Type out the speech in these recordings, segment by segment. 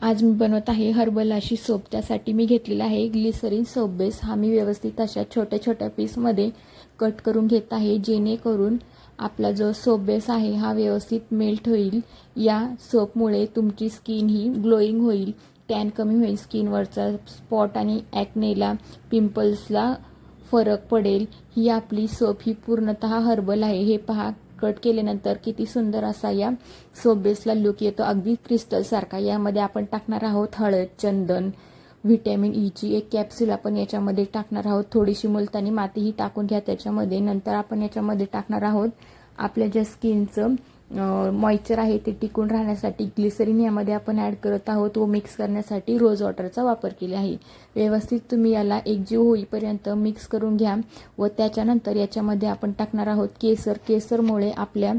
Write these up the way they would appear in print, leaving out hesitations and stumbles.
आज मी बनवत आहे हर्बल अशी सोप। त्यासाठी मी घेतलेला आहे ग्लिसरीन सोप बेस। हा मी व्यवस्थित अशा छोट्या छोट्या पीसमध्ये कट करून घेत आहे, जेणेकरून आपला जो सोप बेस आहे हा व्यवस्थित मेल्ट होईल। या सोपमुळे तुमची स्किन ही ग्लोईंग होईल, टॅन कमी होईल, स्किनवरचा स्पॉट आणि ॲक्नेला, पिंपल्सला फरक पडेल। ही आपली सोप ही पूर्णतः हर्बल आहे। हे पहा, कट केल्यानंतर किती सुंदर असा या सोप बेसला लुक येतो, अगदी क्रिस्टल सारखा। यामध्ये आपण टाकणार आहोत हळद, चंदन, व्हिटॅमिन ई ची एक कॅप्सूल आपण याच्यामध्ये टाकणार आहोत। थोडीशी मुलतानी मातीही टाकून घ्या त्याच्यामध्ये। नंतर आपण याच्यामध्ये टाकणार आहोत आपल्या ज्या स्किनचं मॉइश्चर आहे ते टिकून राहण्यासाठी ग्लिसरीन यामध्ये आपण ॲड करत आहोत व मिक्स करण्यासाठी रोज वॉटरचा वापर केला आहे। व्यवस्थित तुम्ही याला एकजीव होईपर्यंत मिक्स करून घ्या व त्याच्यानंतर याच्यामध्ये आपण टाकणार आहोत केसर। केसरमुळे आपल्या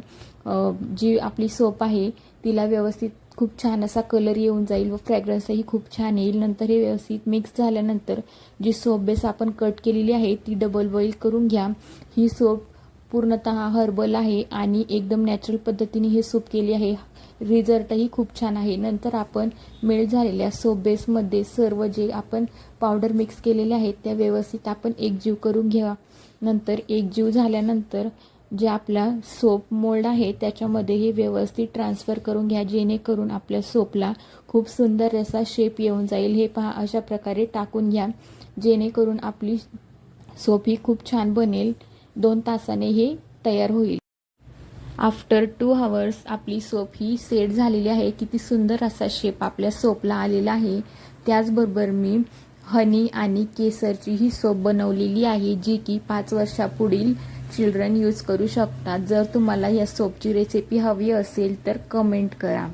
जी आपली सोप आहे तिला व्यवस्थित खूप छान असा कलर येऊन जाईल व फ्रॅग्रन्सही खूप छान येईल। नंतर हे व्यवस्थित मिक्स झाल्यानंतर जी सोप बेस आपण कट केलेली आहे ती डबल बॉईल करून घ्या। ही सोप पूर्णतः हर्बल आहे आणि एकदम नॅचरल पद्धतीने हे सोप केली आहे। रिझल्टही खूप छान आहे। नंतर आपण मेल्ट झालेल्या सोप बेसमध्ये सर्व जे आपण पावडर मिक्स केलेले आहेत त्या व्यवस्थित आपण एकजीव करून घ्या। नंतर एकजीव झाल्यानंतर जे आपला सोप मोल्ड आहे त्याच्यामध्ये हे व्यवस्थित ट्रान्सफर करून घ्या, जेणेकरून आपल्या सोपला खूप सुंदर असा शेप येऊन जाईल। हे पहा, अशा प्रकारे टाकून घ्या, जेणेकरून आपली सोप ही खूप छान बनेल। 2 तासाने हे तयार होईल। आफ्टर 2 आवर्स आपली सोप ही सेट झालेली आहे। किती सुंदर असा शेप आपल्या सोपला आलेला आहे। त्याचबरोबर मी हनी आणि केसरची ही सोप बनवलेली आहे, जी की 5 वर्षापुढील चिल्ड्रन यूज करू शकतात। जर तुम्हाला या सोपची रेसिपी हवी असेल तर कमेंट करा।